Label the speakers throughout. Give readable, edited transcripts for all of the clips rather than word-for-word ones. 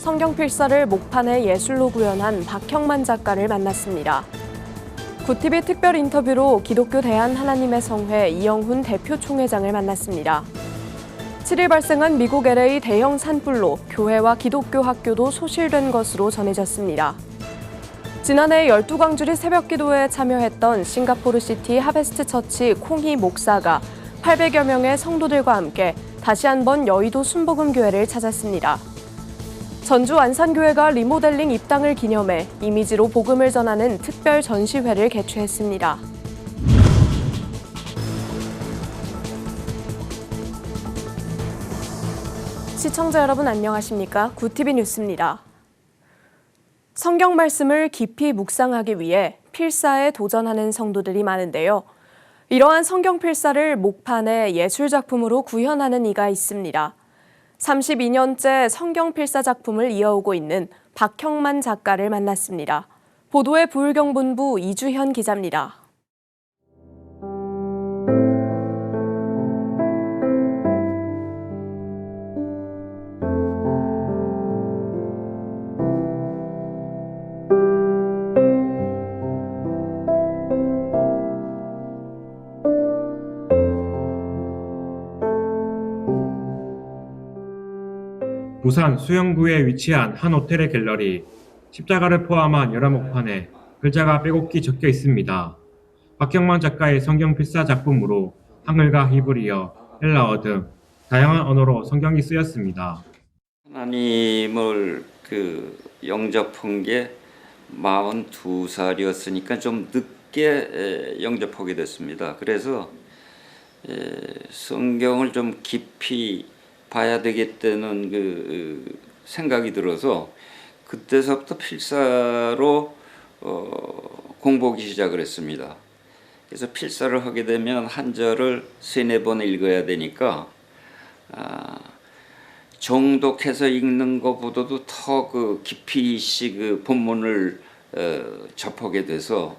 Speaker 1: 성경 필사를 목판의 예술로 구현한 박형만 작가를 만났습니다. 굿TV 특별 인터뷰로 기독교 대한하나님의 성회 이영훈 대표 총회장을 만났습니다. 7일 발생한 미국 LA 대형 산불로 교회와 기독교 학교도 소실된 것으로 전해졌습니다. 지난해 12광주리 새벽기도회에 참여했던 싱가포르시티 하베스트 처치 콩희 목사가 800여 명의 성도들과 함께 다시 한번 여의도 순복음교회를 찾았습니다. 전주 안산교회가 리모델링 입당을 기념해 이미지로 복음을 전하는 특별 전시회를 개최했습니다. 시청자 여러분 안녕하십니까? 굿TV 뉴스입니다. 성경 말씀을 깊이 묵상하기 위해 필사에 도전하는 성도들이 많은데요. 이러한 성경 필사를 목판의 예술 작품으로 구현하는 이가 있습니다. 32년째 성경 필사 작품을 이어오고 있는 박형만 작가를 만났습니다. 보도의 부울경본부 이주현 기자입니다.
Speaker 2: 부산 수영구에 위치한 한 호텔의 갤러리, 십자가를 포함한 여러 목판에 글자가 빼곡히 적혀 있습니다. 박형만 작가의 성경 필사 작품으로 한글과 히브리어, 헬라어 등 다양한 언어로 성경이 쓰였습니다.
Speaker 3: 하나님을 영접한 게 42살이었으니까 좀 늦게 영접하게 됐습니다. 그래서 성경을 좀 깊이 봐야 되겠다는 생각이 들어서 그때서부터 필사로 공부하기 시작을 했습니다. 그래서 필사를 하게 되면 한 절을 3-4번 읽어야 되니까 정독해서 읽는 것보다도 더 깊이 본문을 접하게 돼서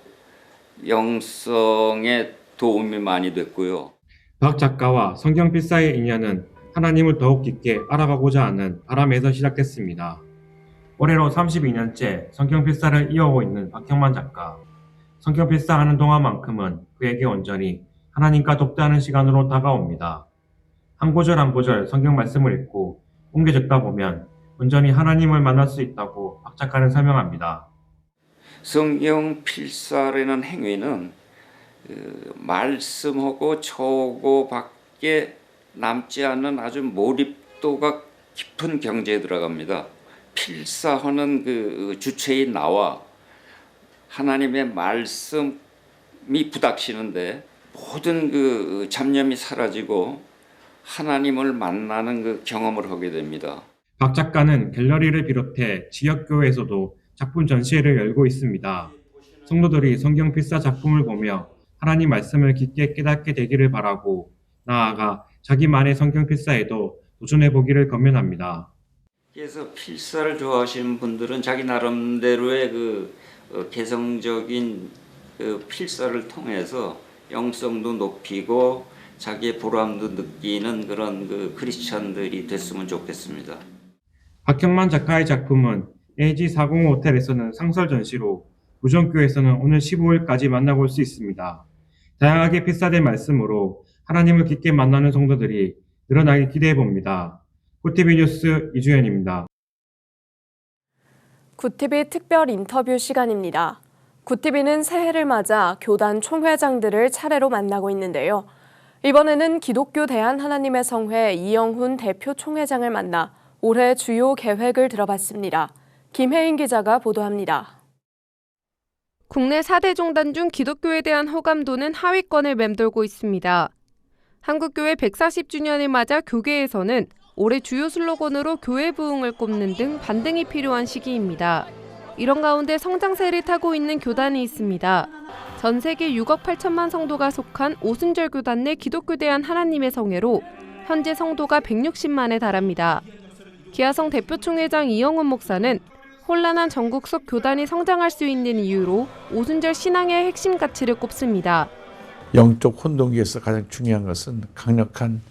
Speaker 3: 영성에 도움이 많이 됐고요.
Speaker 2: 박 작가와 성경 필사의 인연은 하나님을 더욱 깊게 알아가고자 하는 바람에서 시작됐습니다. 올해로 32년째 성경 필사를 이어오고 있는 박형만 작가. 성경 필사하는 동안만큼은 그에게 온전히 하나님과 독대하는 시간으로 다가옵니다. 한 구절 한 구절 성경 말씀을 읽고 옮겨 적다 보면 온전히 하나님을 만날 수 있다고 박 작가는 설명합니다.
Speaker 3: 성경 필사라는 행위는 말씀하고 저고 밖에 남지 않은 아주 몰입도가 깊은 경지에 들어갑니다. 필사하는 주체인 나와 하나님의 말씀이 부닥치는데 모든 잡념이 사라지고 하나님을 만나는 경험을 하게 됩니다.
Speaker 2: 박 작가는 갤러리를 비롯해 지역교회에서도 작품 전시회를 열고 있습니다. 성도들이 성경 필사 작품을 보며 하나님 말씀을 깊게 깨닫게 되기를 바라고 나아가 자기만의 성경 필사에도 도전해보기를 권면합니다.
Speaker 3: 그래서 필사를 좋아하시는 분들은 자기 나름대로의 개성적인 필사를 통해서 영성도 높이고 자기의 보람도 느끼는 그런 크리스찬들이 됐으면 좋겠습니다.
Speaker 2: 박형만 작가의 작품은 AG405 호텔에서는 상설 전시로 부정교회에서는 오늘 15일까지 만나볼 수 있습니다. 다양하게 필사된 말씀으로 하나님을 깊게 만나는 성도들이 늘어나길 기대해봅니다. 굿TV 뉴스 이주현입니다.
Speaker 1: 굿TV 특별 인터뷰 시간입니다. 굿TV는 새해를 맞아 교단 총회장들을 차례로 만나고 있는데요. 이번에는 기독교 대한하나님의 성회 이영훈 대표 총회장을 만나 올해 주요 계획을 들어봤습니다. 김혜인 기자가 보도합니다.
Speaker 4: 국내 4대 종단 중 기독교에 대한 호감도는 하위권을 맴돌고 있습니다. 한국교회 140주년을 맞아 교계에서는 올해 주요 슬로건으로 교회 부흥을 꼽는 등 반등이 필요한 시기입니다. 이런 가운데 성장세를 타고 있는 교단이 있습니다. 전 세계 6억 8천만 성도가 속한 오순절 교단 내 기독교 대한 하나님의 성회로 현재 성도가 160만에 달합니다. 기아성 대표 총회장 이영훈 목사는 혼란한 전국 속 교단이 성장할 수 있는 이유로 오순절 신앙의 핵심 가치를 꼽습니다.
Speaker 5: 영적 혼동기에서 가장 중요한 것은 강력한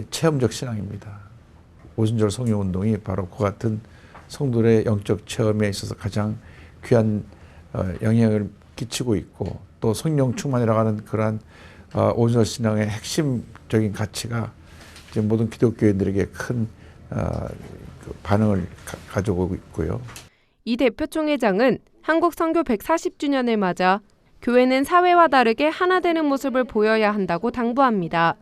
Speaker 5: 체험적 신앙입니다. 오순절 성령운동이 바로 그 같은 성도들의 영적 체험에 있어서 가장 귀한 영향을 끼치고 있고 또 성령 충만이라고 하는 그러한 오순절 신앙의 핵심적인 가치가 이제 모든 기독교인들에게 큰 반응을 가져오고 있고요.
Speaker 4: 이 대표총회장은 한국 선교 140주년을 맞아 교회는 사회와 다르게 하나 되는 모습을 보여야 한다고 당부합니다.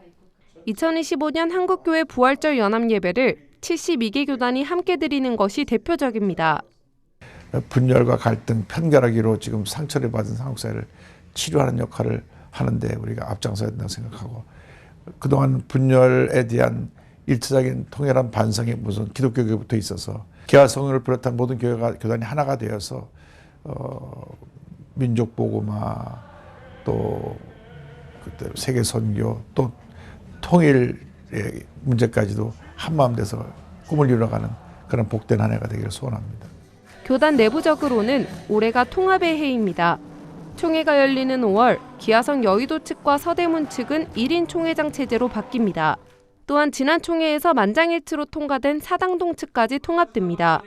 Speaker 4: 2025년 한국교회 부활절 연합예배를 72개 교단이 함께 드리는 것이 대표적입니다.
Speaker 5: 분열과 갈등, 편결하기로 지금 상처를 받은 한국 사회를 치료하는 역할을 하는데 우리가 앞장서야 된다고 생각하고 그동안 분열에 대한 일차적인 통일한 반성이 우선 기독교 교회부터 있어서 기아성을 비롯한 모든 교단이 하나가 되어서 민족 복음화 또 그때 세계 선교 또 통일의 문제까지도 한마음 돼서 꿈을 이뤄가는 그런 복된 한 해가 되기를 소원합니다.
Speaker 4: 교단 내부적으로는 올해가 통합의 해입니다. 총회가 열리는 5월 기아성 여의도 측과 서대문 측은 1인 총회장 체제로 바뀝니다. 또한 지난 총회에서 만장일치로 통과된 사당동 측까지 통합됩니다.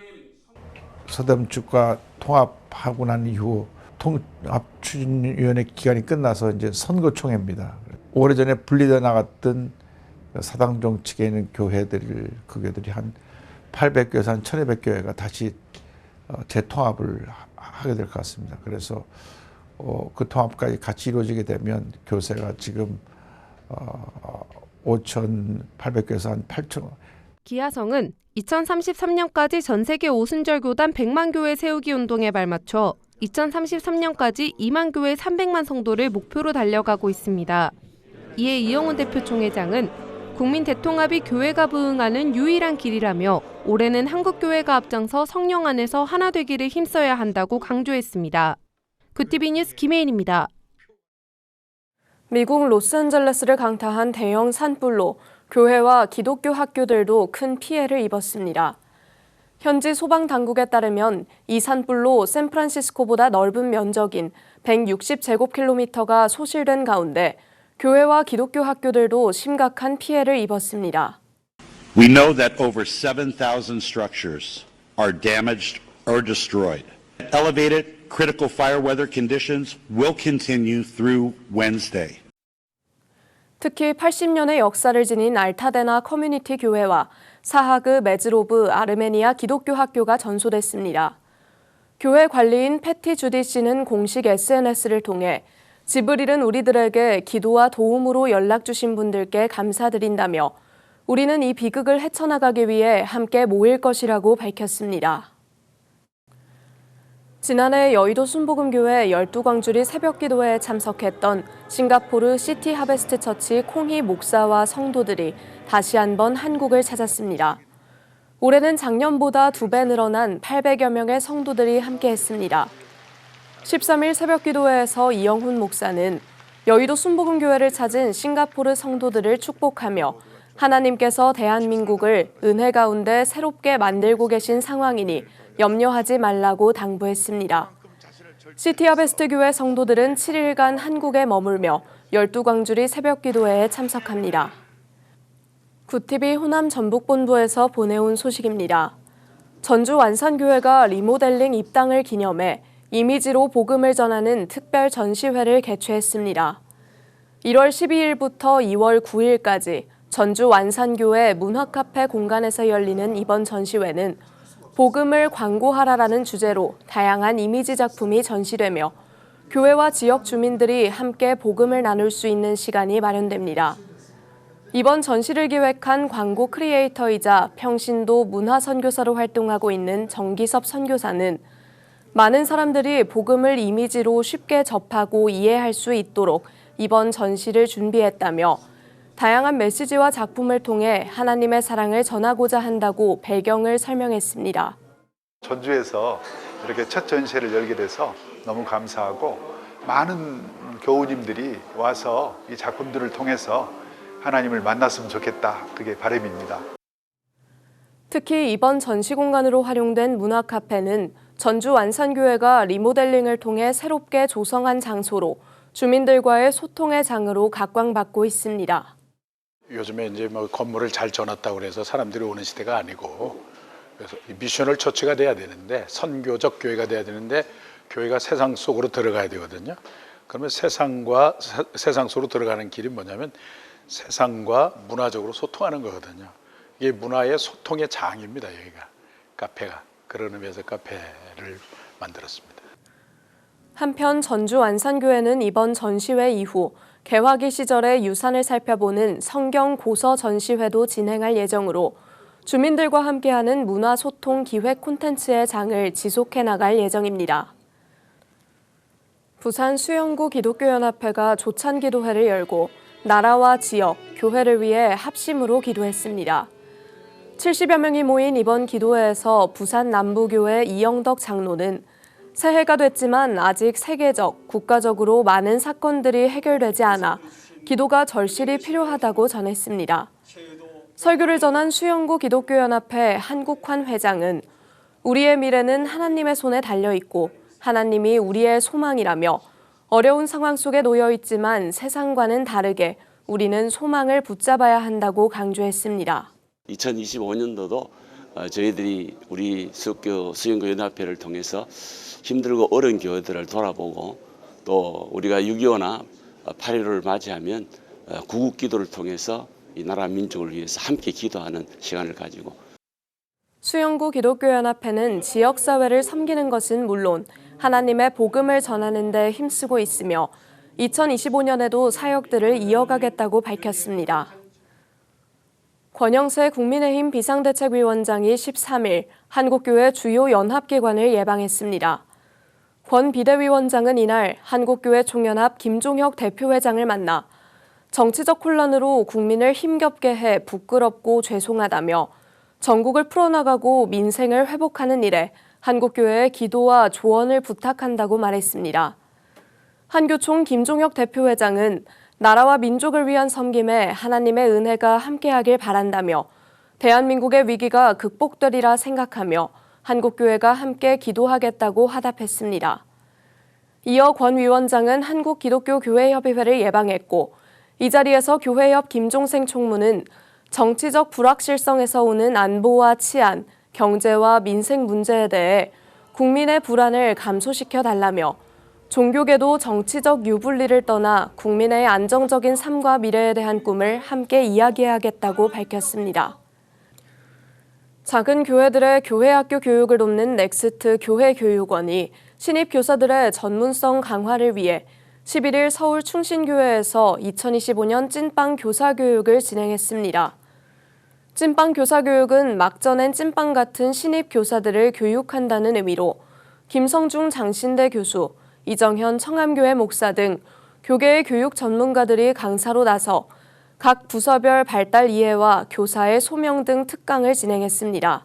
Speaker 5: 서대문 측과 통합하고 난 이후 통합추진위원회 기간이 끝나서 이제 선거총회입니다. 오래전에 분리되어 나갔던 사당동 측에 있는 그 교회들이 한 800교회에서 한 1200교회가 다시 재통합을 하게 될 것 같습니다. 그래서 그 통합까지 같이 이루어지게 되면 교세가 지금 5,800교회에서 한 8,000.
Speaker 4: 기아성은 2033년까지 전 세계 오순절 교단 100만 교회 세우기 운동에 발맞춰 2033년까지 2만 교회 300만 성도를 목표로 달려가고 있습니다. 이에 이영훈 대표 총회장은 국민 대통합이 교회가 부응하는 유일한 길이라며 올해는 한국교회가 앞장서 성령 안에서 하나 되기를 힘써야 한다고 강조했습니다. 굿티비 뉴스 김혜인입니다.
Speaker 1: 미국 로스앤젤레스를 강타한 대형 산불로 교회와 기독교 학교들도 큰 피해를 입었습니다. 현지 소방당국에 따르면 이 산불로 샌프란시스코보다 넓은 면적인 160제곱킬로미터가 소실된 가운데 교회와 기독교 학교들도 심각한 피해를 입었습니다.
Speaker 6: We know that over 7,000 structures are damaged or destroyed. Elevated critical fire weather conditions will continue through Wednesday.
Speaker 1: 특히 80년의 역사를 지닌 알타데나 커뮤니티 교회와 사하그 메즈로브 아르메니아 기독교 학교가 전소됐습니다. 교회 관리인 패티 주디 씨는 공식 SNS를 통해 집을 잃은 우리들에게 기도와 도움으로 연락 주신 분들께 감사드린다며 우리는 이 비극을 헤쳐나가기 위해 함께 모일 것이라고 밝혔습니다. 지난해 여의도 순복음교회 12광주리 새벽기도회에 참석했던 싱가포르 시티 하베스트 처치 콩희 목사와 성도들이 다시 한번 한국을 찾았습니다. 올해는 작년보다 2배 늘어난 800여 명의 성도들이 함께했습니다. 13일 새벽기도회에서 이영훈 목사는 여의도 순복음교회를 찾은 싱가포르 성도들을 축복하며 하나님께서 대한민국을 은혜 가운데 새롭게 만들고 계신 상황이니 염려하지 말라고 당부했습니다. 시티하베스트 교회 성도들은 7일간 한국에 머물며 12광주리 새벽기도회에 참석합니다. 굿티비 호남 전북본부에서 보내온 소식입니다. 전주 완산교회가 리모델링 입당을 기념해 이미지로 복음을 전하는 특별 전시회를 개최했습니다. 1월 12일부터 2월 9일까지 전주 완산교회 문화카페 공간에서 열리는 이번 전시회는 복음을 광고하라라는 주제로 다양한 이미지 작품이 전시되며 교회와 지역 주민들이 함께 복음을 나눌 수 있는 시간이 마련됩니다. 이번 전시를 기획한 광고 크리에이터이자 평신도 문화선교사로 활동하고 있는 정기섭 선교사는 많은 사람들이 복음을 이미지로 쉽게 접하고 이해할 수 있도록 이번 전시를 준비했다며 다양한 메시지와 작품을 통해 하나님의 사랑을 전하고자 한다고 배경을 설명했습니다.
Speaker 7: 전주에서 이렇게 첫 전시회를 열게 돼서 너무 감사하고 많은 교우님들이 와서 이 작품들을 통해서 하나님을 만났으면 좋겠다. 그게 바람입니다.
Speaker 1: 특히 이번 전시 공간으로 활용된 문화카페는 전주 완산교회가 리모델링을 통해 새롭게 조성한 장소로 주민들과의 소통의 장으로 각광받고 있습니다.
Speaker 8: 요즘에 이제 뭐 건물을 잘 져놨다고 그래서 사람들이 오는 시대가 아니고
Speaker 7: 그래서 이 미셔널 처치가 돼야 되는데, 선교적 교회가 돼야 되는데, 교회가 세상 속으로 들어가야 되거든요. 그러면 세상 속으로 들어가는 길이 뭐냐면 세상과 문화적으로 소통하는 거거든요. 이게 문화의 소통의 장입니다. 여기가 카페가. 그런 의미에서 카페를 만들었습니다.
Speaker 1: 한편 전주 안산교회는 이번 전시회 이후 개화기 시절의 유산을 살펴보는 성경 고서 전시회도 진행할 예정으로 주민들과 함께하는 문화소통 기획 콘텐츠의 장을 지속해 나갈 예정입니다. 부산 수영구 기독교연합회가 조찬기도회를 열고 나라와 지역, 교회를 위해 합심으로 기도했습니다. 70여 명이 모인 이번 기도회에서 부산 남부교회 이영덕 장로는 새해가 됐지만 아직 세계적, 국가적으로 많은 사건들이 해결되지 않아 기도가 절실히 필요하다고 전했습니다. 설교를 전한 수영구 기독교연합회 한국환 회장은 우리의 미래는 하나님의 손에 달려있고 하나님이 우리의 소망이라며 어려운 상황 속에 놓여 있지만 세상과는 다르게 우리는 소망을 붙잡아야 한다고 강조했습니다.
Speaker 8: 2025년도도 저희들이 우리 수영구 연합회를 통해서 힘들고 어려운 교회들을 돌아보고 또 우리가 6.25나 8.15를 맞이하면 구국기도를 통해서 이 나라 민족을 위해서 함께 기도하는 시간을 가지고
Speaker 1: 수영구 기독교연합회는 지역사회를 섬기는 것은 물론 하나님의 복음을 전하는 데 힘쓰고 있으며 2025년에도 사역들을 이어가겠다고 밝혔습니다. 권영세 국민의힘 비상대책위원장이 13일 한국교회 주요 연합기관을 예방했습니다. 권 비대위원장은 이날 한국교회 총연합 김종혁 대표회장을 만나 정치적 혼란으로 국민을 힘겹게 해 부끄럽고 죄송하다며 전국을 풀어나가고 민생을 회복하는 일에 한국교회의 기도와 조언을 부탁한다고 말했습니다. 한교총 김종혁 대표회장은 나라와 민족을 위한 섬김에 하나님의 은혜가 함께하길 바란다며 대한민국의 위기가 극복되리라 생각하며 한국교회가 함께 기도하겠다고 화답했습니다. 이어 권 위원장은 한국기독교교회협의회를 예방했고 이 자리에서 교회협 김종생 총무는 정치적 불확실성에서 오는 안보와 치안, 경제와 민생 문제에 대해 국민의 불안을 감소시켜 달라며 종교계도 정치적 유불리를 떠나 국민의 안정적인 삶과 미래에 대한 꿈을 함께 이야기해야겠다고 밝혔습니다. 작은 교회들의 교회학교 교육을 돕는 넥스트 교회교육원이 신입 교사들의 전문성 강화를 위해 11일 서울 충신교회에서 2025년 찐빵 교사 교육을 진행했습니다. 찐빵 교사 교육은 막 전엔 찐빵 같은 신입 교사들을 교육한다는 의미로 김성중 장신대 교수, 이정현 청암교회 목사 등 교계의 교육 전문가들이 강사로 나서 각 부서별 발달 이해와 교사의 소명 등 특강을 진행했습니다.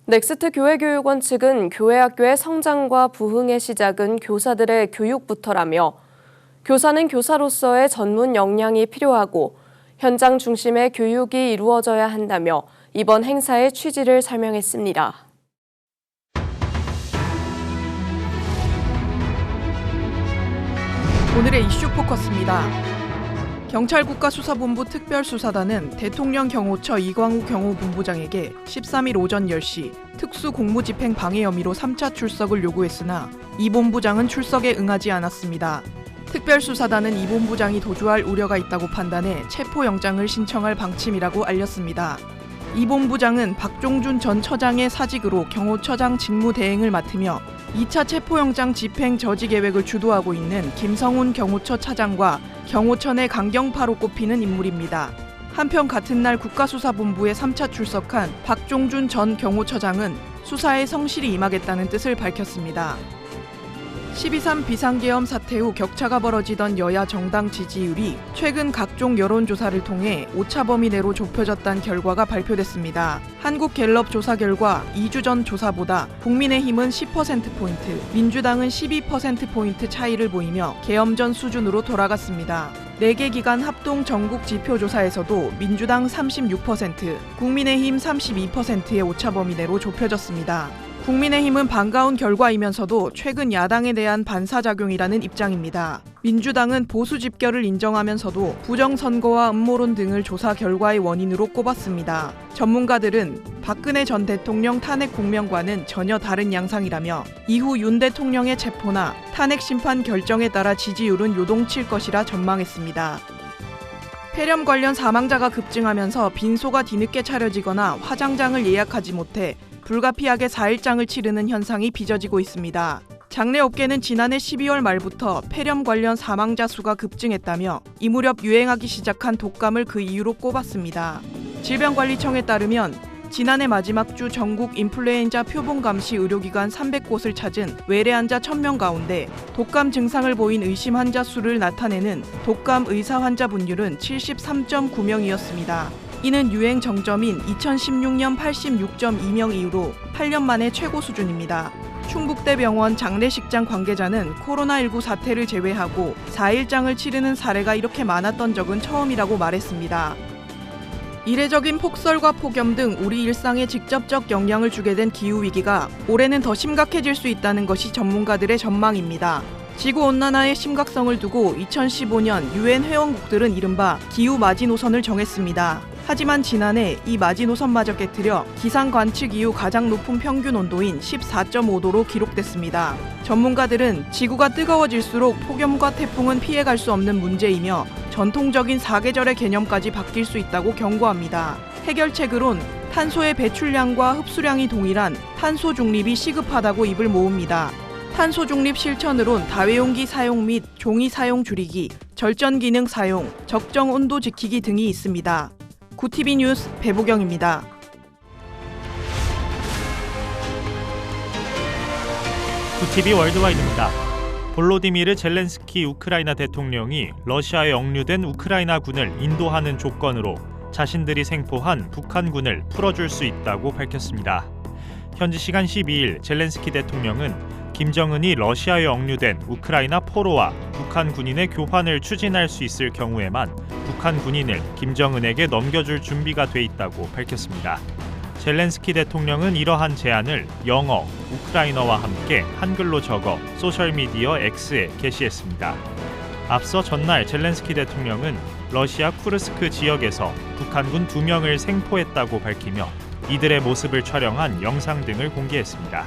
Speaker 1: 넥스트 교회교육원 측은 교회학교의 성장과 부흥의 시작은 교사들의 교육부터라며 교사는 교사로서의 전문 역량이 필요하고 현장 중심의 교육이 이루어져야 한다며 이번 행사의 취지를 설명했습니다.
Speaker 9: 오늘의 이슈 포커스입니다. 경찰국가수사본부 특별수사단은 대통령 경호처 이광우 경호본부장에게 13일 오전 10시 특수공무집행 방해 혐의로 3차 출석을 요구했으나 이 본부장은 출석에 응하지 않았습니다. 특별수사단은 이 본부장이 도주할 우려가 있다고 판단해 체포영장을 신청할 방침이라고 알렸습니다. 이 본부장은 박종준 전 처장의 사직으로 경호처장 직무 대행을 맡으며 2차 체포영장 집행 저지 계획을 주도하고 있는 김성훈 경호처 차장과 경호처 내 강경파로 꼽히는 인물입니다. 한편 같은 날 국가수사본부에 3차 출석한 박종준 전 경호처장은 수사에 성실히 임하겠다는 뜻을 밝혔습니다. 12.3 비상계엄 사태 후 격차가 벌어지던 여야 정당 지지율이 최근 각종 여론조사를 통해 오차범위 내로 좁혀졌다는 결과가 발표됐습니다. 한국갤럽 조사 결과 2주 전 조사보다 국민의힘은 10%포인트, 민주당은 12%포인트 차이를 보이며 계엄 전 수준으로 돌아갔습니다. 4개 기관 합동 전국 지표조사에서도 민주당 36%, 국민의힘 32%의 오차범위 내로 좁혀졌습니다. 국민의힘은 반가운 결과이면서도 최근 야당에 대한 반사작용이라는 입장입니다. 민주당은 보수 집결을 인정하면서도 부정선거와 음모론 등을 조사 결과의 원인으로 꼽았습니다. 전문가들은 박근혜 전 대통령 탄핵 국면과는 전혀 다른 양상이라며 이후 윤 대통령의 체포나 탄핵 심판 결정에 따라 지지율은 요동칠 것이라 전망했습니다. 폐렴 관련 사망자가 급증하면서 빈소가 뒤늦게 차려지거나 화장장을 예약하지 못해 불가피하게 4일장을 치르는 현상이 빚어지고 있습니다. 장례 업계는 지난해 12월 말부터 폐렴 관련 사망자 수가 급증했다며 이 무렵 유행하기 시작한 독감을 그 이유로 꼽았습니다. 질병관리청에 따르면 지난해 마지막 주 전국 인플루엔자 표본 감시 의료기관 300곳을 찾은 외래 환자 1000명 가운데 독감 증상을 보인 의심 환자 수를 나타내는 독감 의사 환자 분율은 73.9명이었습니다. 이는 유행 정점인 2016년 86.2명 이후로 8년 만에 최고 수준입니다. 충북대병원 장례식장 관계자는 코로나19 사태를 제외하고 4일장을 치르는 사례가 이렇게 많았던 적은 처음이라고 말했습니다. 이례적인 폭설과 폭염 등 우리 일상에 직접적 영향을 주게 된 기후위기가 올해는 더 심각해질 수 있다는 것이 전문가들의 전망입니다. 지구온난화의 심각성을 두고 2015년 유엔 회원국들은 이른바 기후 마지노선을 정했습니다. 하지만 지난해 이 마지노선마저 깨뜨려 기상 관측 이후 가장 높은 평균 온도인 14.5도로 기록됐습니다. 전문가들은 지구가 뜨거워질수록 폭염과 태풍은 피해갈 수 없는 문제이며 전통적인 사계절의 개념까지 바뀔 수 있다고 경고합니다. 해결책으론 탄소의 배출량과 흡수량이 동일한 탄소 중립이 시급하다고 입을 모읍니다. 탄소 중립 실천으론 다회용기 사용 및 종이 사용 줄이기, 절전 기능 사용, 적정 온도 지키기 등이 있습니다. 구TV 뉴스 배보경입니다.
Speaker 10: 구TV 월드와이드입니다. 볼로디미르 젤렌스키 우크라이나 대통령이 러시아에 억류된 우크라이나군을 인도하는 조건으로 자신들이 생포한 북한군을 풀어줄 수 있다고 밝혔습니다. 현지 시간 12일 젤렌스키 대통령은 김정은이 러시아에 억류된 우크라이나 포로와 북한 군인의 교환을 추진할 수 있을 경우에만 북한 군인을 김정은에게 넘겨줄 준비가 돼 있다고 밝혔습니다. 젤렌스키 대통령은 이러한 제안을 영어, 우크라이너와 함께 한글로 적어 소셜미디어 X에 게시했습니다. 앞서 전날 젤렌스키 대통령은 러시아 쿠르스크 지역에서 북한군 2명을 생포했다고 밝히며 이들의 모습을 촬영한 영상 등을 공개했습니다.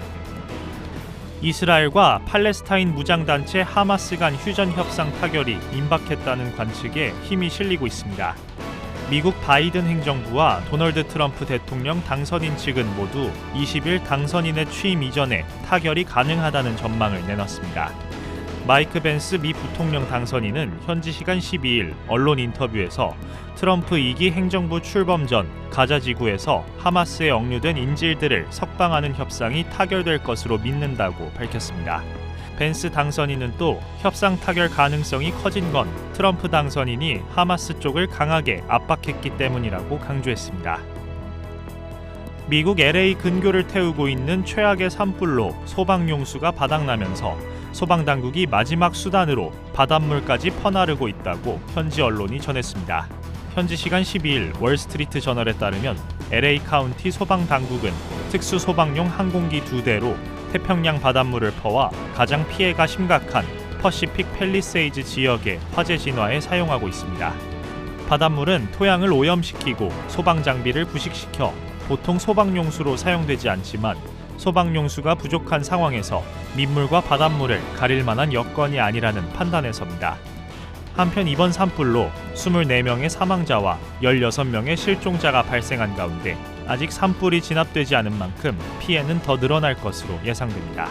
Speaker 10: 이스라엘과 팔레스타인 무장단체 하마스 간 휴전 협상 타결이 임박했다는 관측에 힘이 실리고 있습니다. 미국 바이든 행정부와 도널드 트럼프 대통령 당선인 측은 모두 20일 당선인의 취임 이전에 타결이 가능하다는 전망을 내놨습니다. 마이크 벤스 미 부통령 당선인은 현지 시간 12일 언론 인터뷰에서 트럼프 2기 행정부 출범 전 가자 지구에서 하마스에 억류된 인질들을 석방하는 협상이 타결될 것으로 믿는다고 밝혔습니다. 벤스 당선인은 또 협상 타결 가능성이 커진 건 트럼프 당선인이 하마스 쪽을 강하게 압박했기 때문이라고 강조했습니다. 미국 LA 근교를 태우고 있는 최악의 산불로 소방용수가 바닥나면서 소방당국이 마지막 수단으로 바닷물까지 퍼나르고 있다고 현지 언론이 전했습니다. 현지 시간 12일 월스트리트 저널에 따르면 LA 카운티 소방당국은 특수소방용 항공기 2대로 태평양 바닷물을 퍼와 가장 피해가 심각한 퍼시픽 팰리세이즈 지역의 화재 진화에 사용하고 있습니다. 바닷물은 토양을 오염시키고 소방장비를 부식시켜 보통 소방용수로 사용되지 않지만 소방용수가 부족한 상황에서 민물과 바닷물을 가릴 만한 여건이 아니라는 판단에서입니다. 한편 이번 산불로 24명의 사망자와 16명의 실종자가 발생한 가운데 아직 산불이 진압되지 않은 만큼 피해는 더 늘어날 것으로 예상됩니다.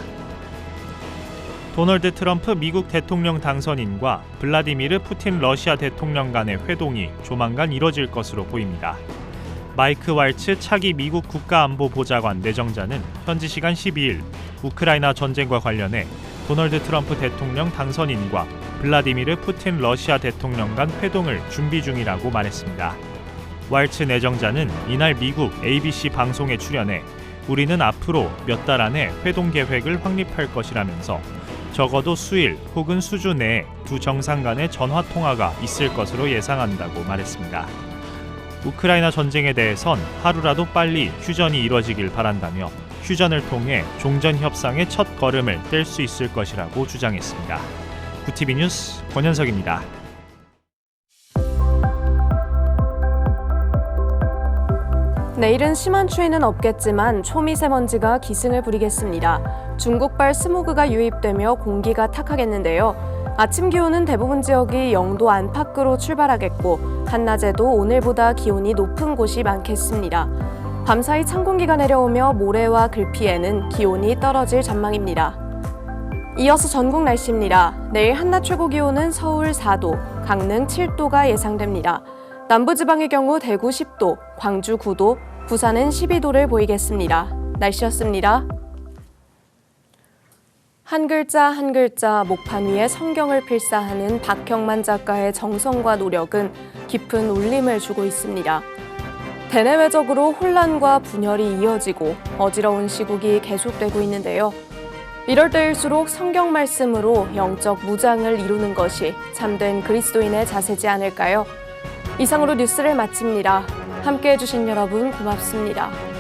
Speaker 10: 도널드 트럼프 미국 대통령 당선인과 블라디미르 푸틴 러시아 대통령 간의 회동이 조만간 이뤄질 것으로 보입니다. 마이크 왈츠 차기 미국 국가안보보좌관 내정자는 현지 시간 12일 우크라이나 전쟁과 관련해 도널드 트럼프 대통령 당선인과 블라디미르 푸틴 러시아 대통령 간 회동을 준비 중이라고 말했습니다. 왈츠 내정자는 이날 미국 ABC 방송에 출연해 우리는 앞으로 몇 달 안에 회동 계획을 확립할 것이라면서 적어도 수일 혹은 수주 내에 두 정상 간의 전화 통화가 있을 것으로 예상한다고 말했습니다. 우크라이나 전쟁에 대해선 하루라도 빨리 휴전이 이뤄지길 바란다며 휴전을 통해 종전 협상의 첫 걸음을 뗄 수 있을 것이라고 주장했습니다. 구티비 뉴스 권현석입니다.
Speaker 1: 내일은 심한 추위는 없겠지만 초미세먼지가 기승을 부리겠습니다. 중국발 스모그가 유입되며 공기가 탁하겠는데요. 아침 기온은 대부분 지역이 0도 안팎으로 출발하겠고 한낮에도 오늘보다 기온이 높은 곳이 많겠습니다. 밤사이 찬 공기가 내려오며 모레와 글피에는 기온이 떨어질 전망입니다. 이어서 전국 날씨입니다. 내일 한낮 최고 기온은 서울 4도, 강릉 7도가 예상됩니다. 남부지방의 경우 대구 10도, 광주 9도, 부산은 12도를 보이겠습니다. 날씨였습니다. 한 글자 한 글자 목판 위에 성경을 필사하는 박형만 작가의 정성과 노력은 깊은 울림을 주고 있습니다. 대내외적으로 혼란과 분열이 이어지고 어지러운 시국이 계속되고 있는데요. 이럴 때일수록 성경 말씀으로 영적 무장을 이루는 것이 참된 그리스도인의 자세지 않을까요? 이상으로 뉴스를 마칩니다. 함께해 주신 여러분 고맙습니다.